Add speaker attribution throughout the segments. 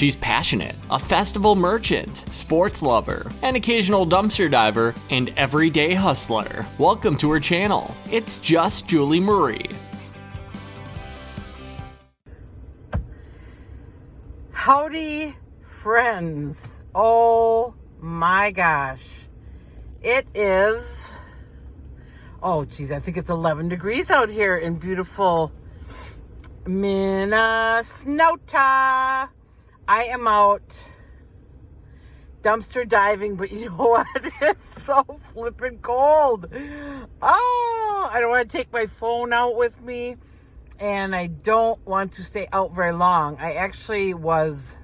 Speaker 1: She's passionate, a festival merchant, sports lover, an occasional dumpster diver, and everyday hustler. Welcome to her channel. It's Just Julie Marie.
Speaker 2: Howdy, friends. Oh my gosh. It is, I think it's 11 degrees out here in beautiful Minnesota. I am out dumpster diving, but you know what? It's so flippin' cold. Oh, I don't want to take my phone out with me, and I don't want to stay out very long. I actually was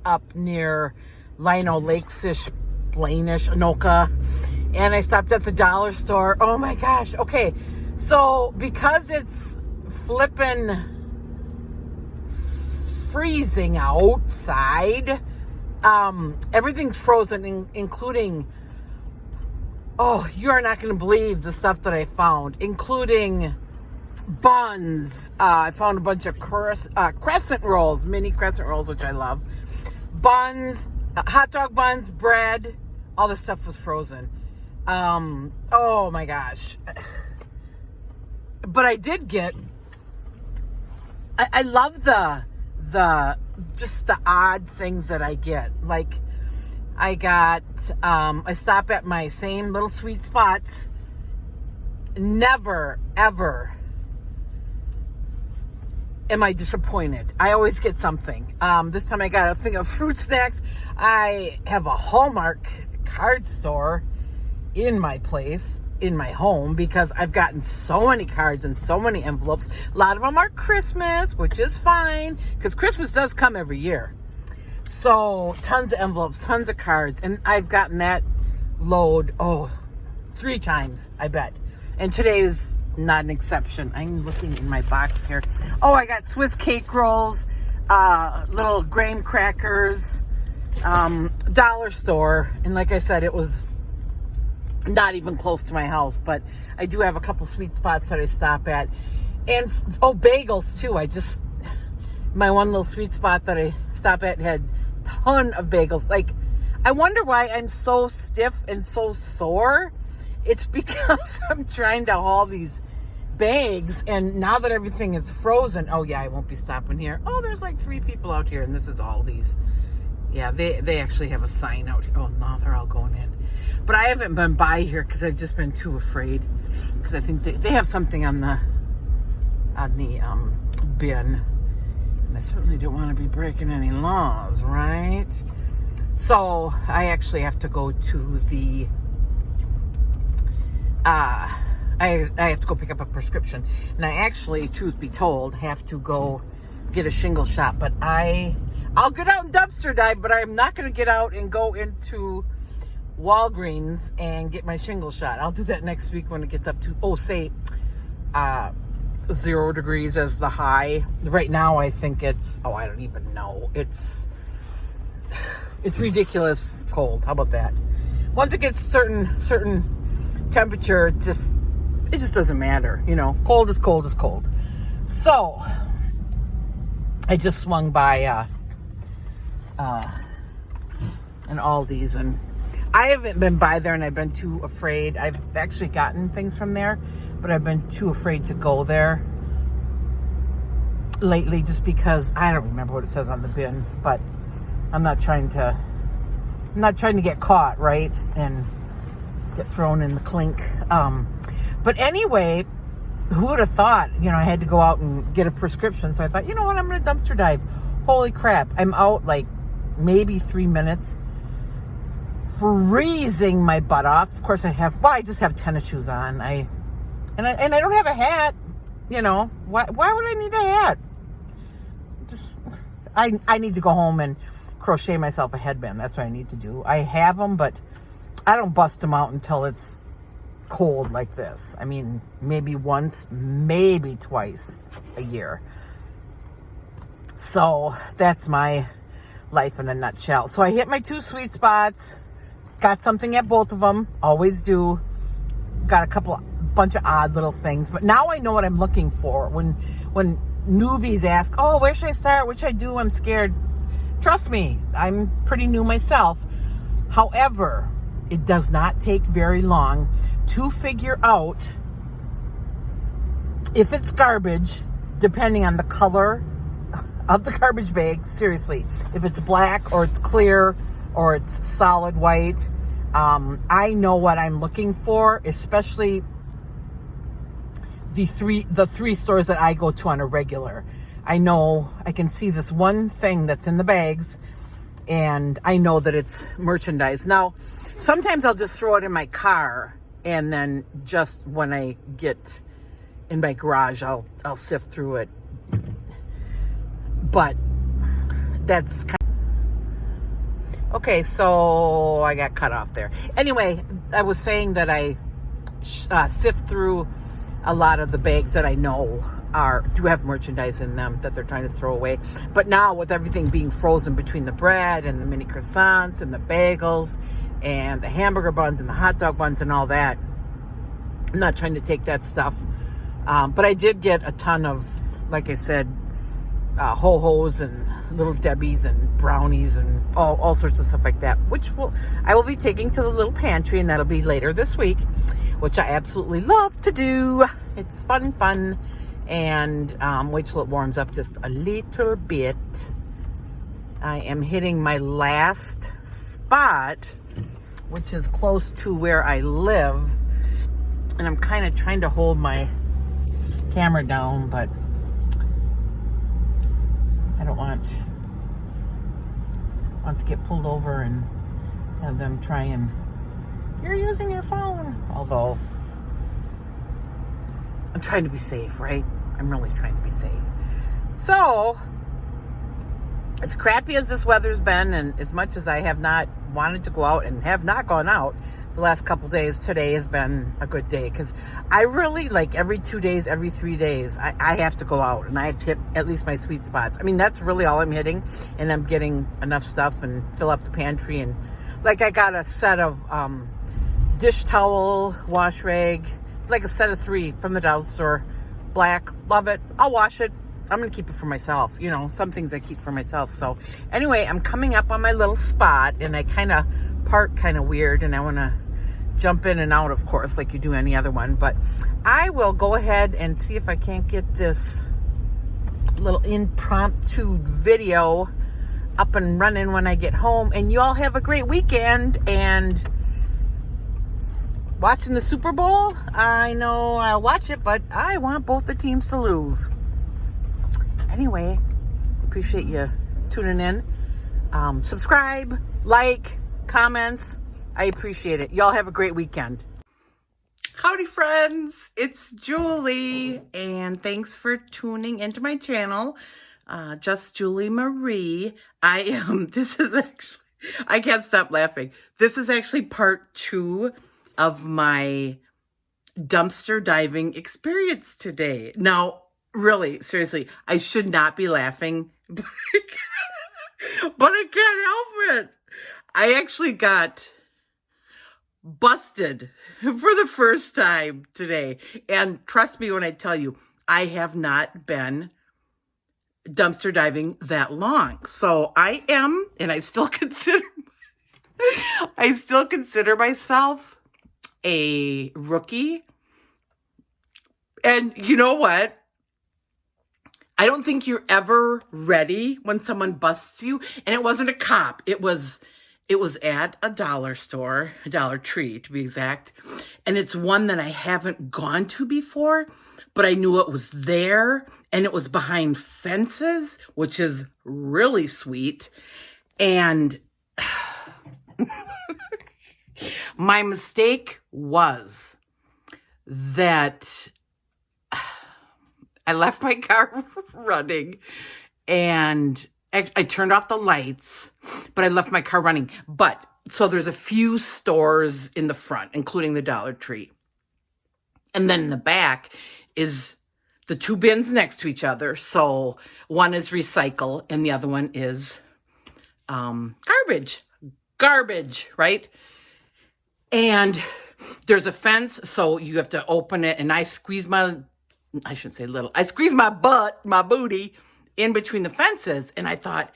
Speaker 2: up near Lino, Lakesish, Blainish, Anoka, and I stopped at the dollar store. Oh my gosh. Okay, so because it's flippin' freezing outside, everything's frozen, including, you are not going to believe the stuff that I found, including buns. I found a bunch of crescent rolls, mini crescent rolls, which I love. Buns, hot dog buns, bread, all this stuff was frozen. Oh my gosh. But I did get, I love the odd things that I get. Like, I got, I stop at my same little sweet spots. Never, ever am I disappointed. I always get something. This time I got a thing of fruit snacks. I have a Hallmark card store in my place, in my home, because I've gotten so many cards and so many envelopes. A lot of them are Christmas, which is fine, because Christmas does come every year. So tons of envelopes, tons of cards, and I've gotten that load 3 times, I bet. And today is not an exception. I'm looking in my box here. I got Swiss cake rolls, little graham crackers, dollar store, and like I said, it was not even close to my house, but I do have a couple sweet spots that I stop at. And bagels too. My one little sweet spot that I stop at had a ton of bagels. Like, I wonder why I'm so stiff and so sore. It's because I'm trying to haul these bags, and now that everything is frozen, I won't be stopping here. There's like 3 people out here, and this is Aldi's. Yeah, they actually have a sign out here. No, they're all going in. But I haven't been by here because I've just been too afraid, because I think they have something on the bin, and I certainly don't want to be breaking any laws, right? So I actually have to go to the I have to go pick up a prescription, and I actually, truth be told, have to go get a shingle shot. But I'll get out and dumpster dive, but I'm not going to get out and go into Walgreens and get my shingle shot. I'll do that next week when it gets up to 0 degrees as the high. Right now I think it's I don't even know. It's ridiculous cold. How about that? Once it gets certain temperature, it just doesn't matter. Cold is cold is cold. So I just swung by an Aldi's, and I haven't been by there, and I've been too afraid. I've actually gotten things from there, but I've been too afraid to go there lately, just because I don't remember what it says on the bin. But I'm not trying to get caught, right, and get thrown in the clink. But anyway, who would have thought? I had to go out and get a prescription. So I thought, you know what, I'm going to dumpster dive. Holy crap! I'm out like maybe 3 minutes. Freezing my butt off. Of course, I just have tennis shoes on. I don't have a hat. Why would I need a hat? I need to go home and crochet myself a headband. That's what I need to do. I have them, but I don't bust them out until it's cold like this. I mean, maybe once, maybe twice a year. So that's my life in a nutshell. So I hit my 2 sweet spots. Got something at both of them. Always do. Got a bunch of odd little things. But now I know what I'm looking for. When newbies ask, where should I start? What should I do? I'm scared. Trust me, I'm pretty new myself. However, it does not take very long to figure out if it's garbage, depending on the color of the garbage bag. Seriously, if it's black or it's clear or it's solid white, I know what I'm looking for, especially the three stores that I go to on a regular. I know I can see this one thing that's in the bags, and I know that it's merchandise. Now, sometimes I'll just throw it in my car, and then just when I get in my garage, I'll sift through it. But that's kind of... Okay, so I got cut off there. Anyway, I was saying that I sift through a lot of the bags that I know do have merchandise in them that they're trying to throw away. But now with everything being frozen between the bread and the mini croissants and the bagels and the hamburger buns and the hot dog buns and all that, I'm not trying to take that stuff. But I did get a ton of, like I said, ho-hos and Little Debbie's and brownies and all sorts of stuff like that, which I will be taking to the little pantry, and that'll be later this week, which I absolutely love to do. It's fun. And wait till it warms up just a little bit. I am hitting my last spot, which is close to where I live. And I'm kind of trying to hold my camera down, but I don't want to get pulled over and have them try and, you're using your phone. Although, I'm trying to be safe, right? I'm really trying to be safe. So, as crappy as this weather's been, and as much as I have not wanted to go out and have not gone out the last couple days, today has been a good day. Because I really, like, every 2 days, every 3 days, I have to go out. And I have to hit at least my sweet spots. I mean, that's really all I'm hitting. And I'm getting enough stuff and fill up the pantry. And, like, I got a set of dish towel, wash rag. It's like a set of 3 from the dollar store. Black, love it. I'll wash it. I'm going to keep it for myself. You know, some things I keep for myself. So anyway, I'm coming up on my little spot, and I kind of park kind of weird, and I want to jump in and out, of course, like you do any other one. But I will go ahead and see if I can't get this little impromptu video up and running when I get home. And you all have a great weekend. And watching the Super Bowl, I know I'll watch it, but I want both the teams to lose. Anyway, appreciate you tuning in. Subscribe, like, comments. I appreciate it. Y'all have a great weekend. Howdy, friends. It's Julie, and thanks for tuning into my channel. Just Julie Marie. This is actually, I can't stop laughing. This is actually part 2 of my dumpster diving experience today. Now, really, seriously, I should not be laughing, but I can't help it. I actually got busted for the first time today. And trust me when I tell you, I have not been dumpster diving that long. So I am, and I still consider myself a rookie. And you know what? I don't think you're ever ready when someone busts you. And it wasn't a cop. It was at a dollar store, a Dollar Tree to be exact. And it's one that I haven't gone to before, but I knew it was there, and it was behind fences, which is really sweet. And my mistake was that I left my car running, and I turned off the lights, but I left my car running. But so there's a few stores in the front, including the Dollar Tree. And then in the back is the 2 bins next to each other. So one is recycle and the other one is garbage, right? And there's a fence, so you have to open it, and I squeeze my butt, my booty in between the fences. And I thought,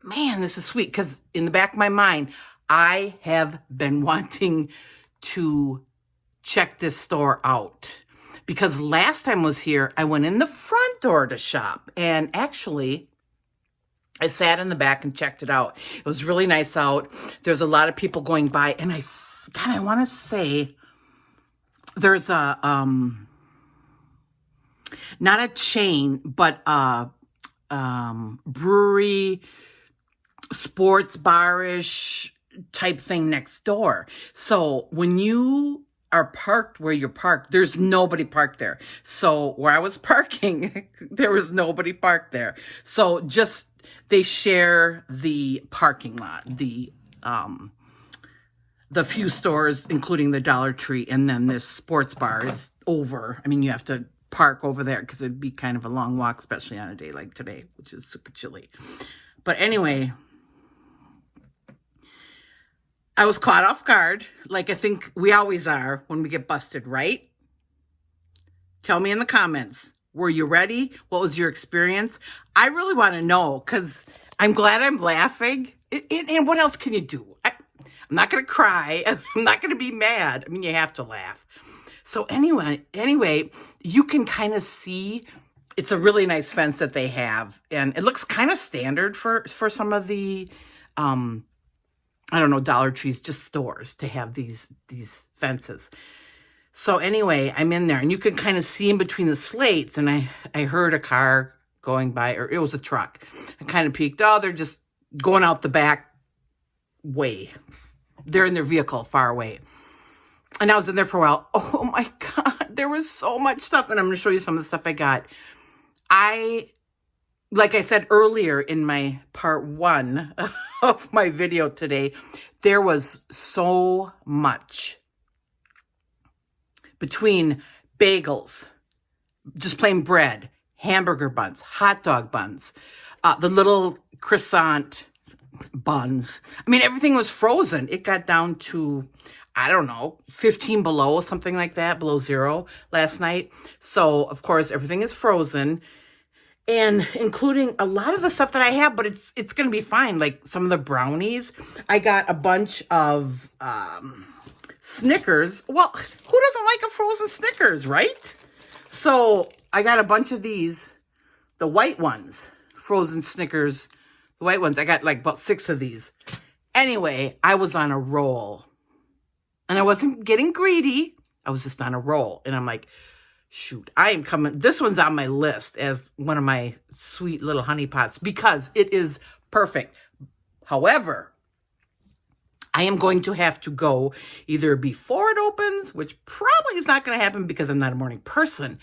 Speaker 2: man, this is sweet. Because in the back of my mind, I have been wanting to check this store out. Because last time I was here, I went in the front door to shop. And actually, I sat in the back and checked it out. It was really nice out. There's a lot of people going by. And I want to say there's a, not a chain, but a brewery, sports bar-ish type thing next door. So when you are parked where you're parked, there's nobody parked there. So where I was parking, there was nobody parked there. So just, they share the parking lot, the few stores, including the Dollar Tree, and then this sports bar is over. I mean, you have to park over there because it'd be kind of a long walk, especially on a day like today, which is super chilly. But anyway, I was caught off guard, like I think we always are when we get busted, right? Tell me in the comments. Were you ready? What was your experience? I really want to know, because I'm glad I'm laughing. And what else can you do? I'm not going to cry. I'm not going to be mad. I mean, you have to laugh. So anyway, you can kind of see, it's a really nice fence that they have. And it looks kind of standard for some of the, I don't know, Dollar Trees, just stores to have these fences. So anyway, I'm in there and you can kind of see in between the slates, and I heard a car going by, or it was a truck. I kind of peeked, oh, they're just going out the back way. They're in their vehicle far away. And I was in there for a while. Oh my God, there was so much stuff. And I'm going to show you some of the stuff I got. Like I said earlier in my part 1 of my video today, there was so much between bagels, just plain bread, hamburger buns, hot dog buns, the little croissant buns. I mean, everything was frozen. It got down to, I don't know, 15 below, something like that, below zero last night. So, of course, everything is frozen. And including a lot of the stuff that I have, but it's going to be fine. Like some of the brownies. I got a bunch of Snickers. Well, who doesn't like a frozen Snickers, right? So I got a bunch of these, the white ones, frozen Snickers, the white ones. I got like about 6 of these. Anyway, I was on a roll. And I wasn't getting greedy. I was just on a roll. And I'm like, shoot, I am coming. This one's on my list as one of my sweet little honey pots because it is perfect. However, I am going to have to go either before it opens, which probably is not going to happen because I'm not a morning person,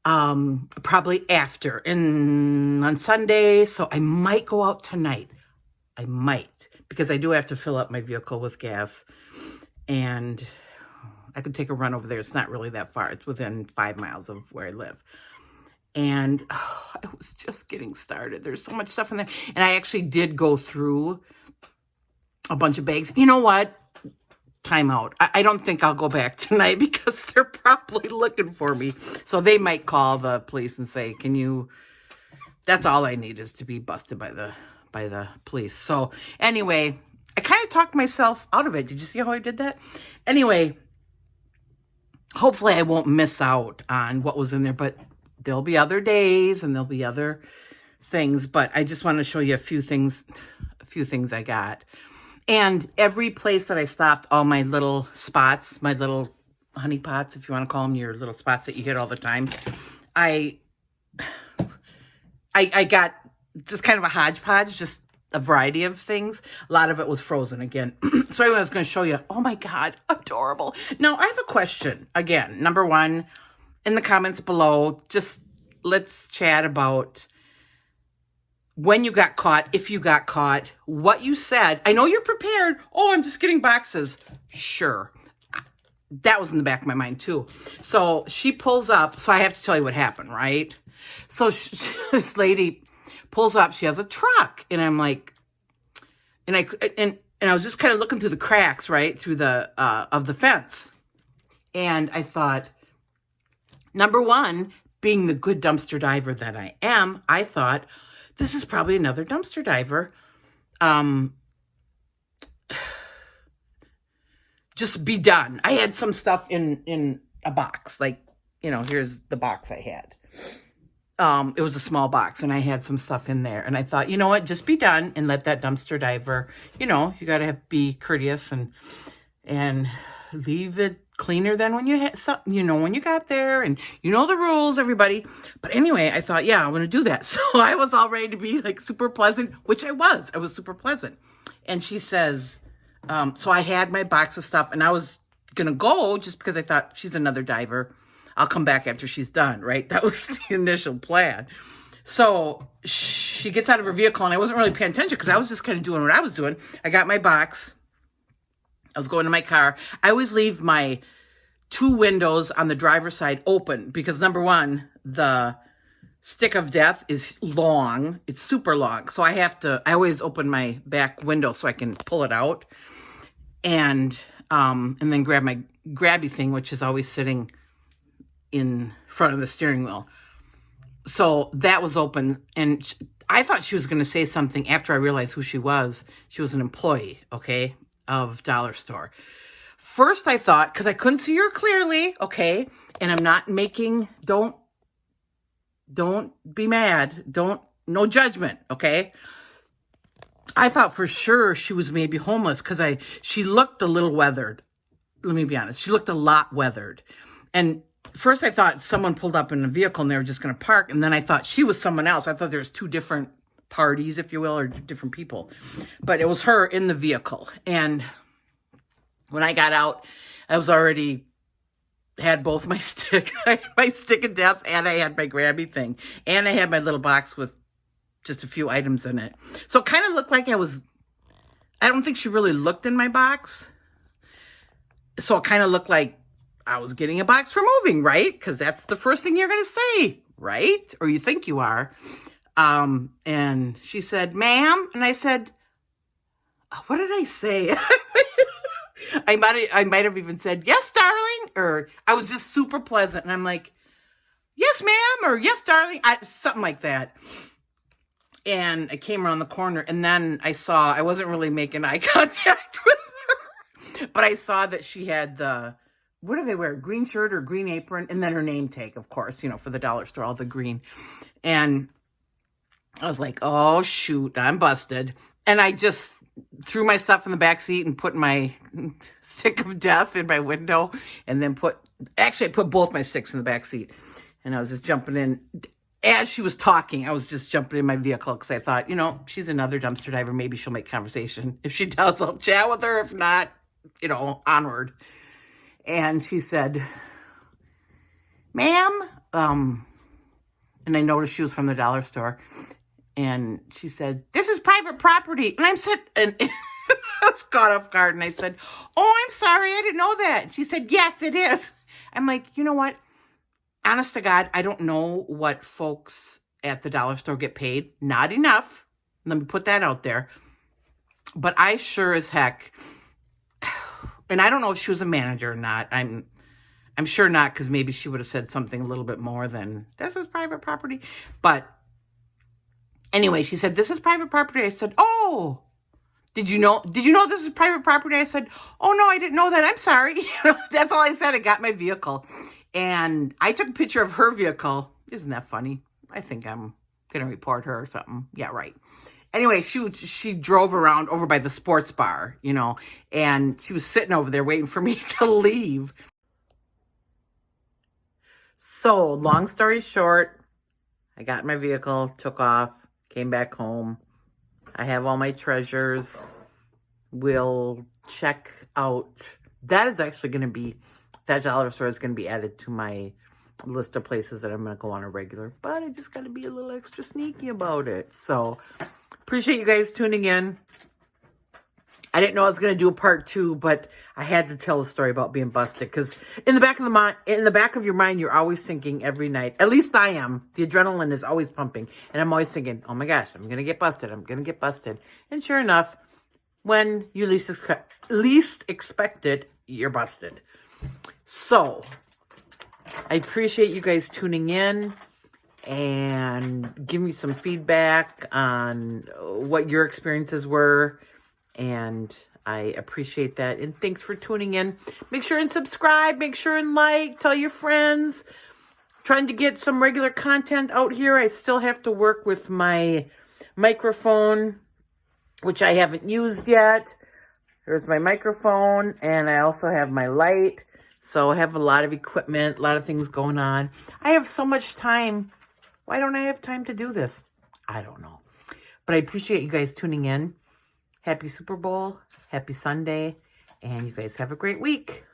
Speaker 2: probably after and on Sunday. So I might go out tonight. I might, because I do have to fill up my vehicle with gas, and I could take a run over there. It's not really that far. It's within 5 miles of where I live. And I was just getting started. There's so much stuff in there. And I actually did go through a bunch of bags. You know what? Time out. I don't think I'll go back tonight because they're probably looking for me. So they might call the police and say, can you... That's all I need is to be busted by the police. So anyway, I kind of talked myself out of it. Did you see how I did that? Anyway, hopefully I won't miss out on what was in there, but there'll be other days and there'll be other things. But I just want to show you a few things I got. And every place that I stopped, all my little spots, my little honey pots, if you want to call them, your little spots that you hit all the time, I got just kind of a hodgepodge, just a variety of things. A lot of it was frozen again. So anyway, I was going to show you. Oh my God, adorable. Now I have a question. Again, number 1, in the comments below, just let's chat about when you got caught, if you got caught, what you said. I know you're prepared. Oh, I'm just getting boxes. Sure. That was in the back of my mind too. So she pulls up. So I have to tell you what happened, right? So this lady pulls up. She has a truck. And I'm like, and I was just kind of looking through the cracks, right? Through the, of the fence. And I thought, number 1, being the good dumpster diver that I am, I thought, this is probably another dumpster diver just be done. I had some stuff in a box, like, here's the box I had. It was a small box, and I had some stuff in there, and I thought, you know what, just be done and let that dumpster diver, you got to be courteous and leave it cleaner than when you had when you got there, and the rules, everybody. But anyway, I thought, yeah, I'm going to do that. So I was all ready to be like super pleasant, which I was super pleasant. And she says, so I had my box of stuff, and I was going to go just because I thought, she's another diver. I'll come back after she's done, right? That was the initial plan. So she gets out of her vehicle, and I wasn't really paying attention because I was just kind of doing what I was doing. I got my box. I was going to my car. I always leave my 2 windows on the driver's side open because, number one, the stick of death is long. It's super long. So I always open my back window so I can pull it out and then grab my grabby thing, which is always sitting in front of the steering wheel. So that was open, and I thought she was going to say something after I realized who she was. She was an employee, okay, of Dollar Store. First I thought, because I couldn't see her clearly, okay, and I'm not making, don't be mad, no judgment, okay? I thought for sure she was maybe homeless because she looked a little weathered. Let me be honest, she looked a lot weathered. And first I thought someone pulled up in a vehicle and they were just going to park, and then I thought she was someone else. I thought there was 2 different parties, if you will, or different people. But it was her in the vehicle. And when I got out, I was already had both my stick of death, and I had my grabby thing. And I had my little box with just a few items in it. So it kind of looked like I don't think she really looked in my box. So it kind of looked like I was getting a box for moving, right? Because that's the first thing you're going to say, right? Or you think you are. And she said, ma'am. And I said, what did I say? I might have even said, yes, darling. Or I was just super pleasant. And I'm like, yes, ma'am. Or yes, darling. Something like that. And I came around the corner, and then I wasn't really making eye contact with her, but I saw that she had what do they wear? Green shirt or green apron, and then her name tag, of course, for the Dollar Store, all the green. And I was like, oh, shoot, I'm busted. And I just threw my stuff in the back seat and put my stick of death in my window, and then I put both my sticks in the back seat. And I was just jumping in. As she was talking, I was just jumping in my vehicle because I thought, she's another dumpster diver. Maybe she'll make conversation. If she does, I'll chat with her. If not, onward. And she said, ma'am, and I noticed she was from the Dollar Store. And she said, this is private property. And and I was caught off guard. And I said, oh, I'm sorry. I didn't know that. And she said, yes, it is. I'm like, you know what? Honest to God, I don't know what folks at the Dollar Store get paid. Not enough. Let me put that out there. But I sure as heck, and I don't know if she was a manager or not. I'm sure not, because maybe she would have said something a little bit more than, this is private property. But anyway, she said, this is private property. I said, oh, did you know this is private property? I said, oh, no, I didn't know that. I'm sorry. That's all I said. I got my vehicle. And I took a picture of her vehicle. Isn't that funny? I think I'm going to report her or something. Yeah, right. Anyway, she drove around over by the sports bar, and she was sitting over there waiting for me to leave. So, long story short, I got in my vehicle, took off, came back home. I have all my treasures. We'll check out. That is actually going to be, that Dollar Store is going to be added to my list of places that I'm going to go on a regular. But I just got to be a little extra sneaky about it. So, appreciate you guys tuning in. I didn't know I was going to do a part 2, but I had to tell a story about being busted, because in the back of your mind, you're always thinking every night. At least I am. The adrenaline is always pumping, and I'm always thinking, "Oh my gosh, I'm going to get busted. I'm going to get busted." And sure enough, when you least expect it, you're busted. So, I appreciate you guys tuning in, and give me some feedback on what your experiences were. And I appreciate that. And thanks for tuning in. Make sure and subscribe. Make sure and like. Tell your friends. Trying to get some regular content out here. I still have to work with my microphone, which I haven't used yet. There's my microphone, and I also have my light. So I have a lot of equipment, a lot of things going on. I have so much time. Why don't I have time to do this? I don't know. But I appreciate you guys tuning in. Happy Super Bowl. Happy Sunday. And you guys have a great week.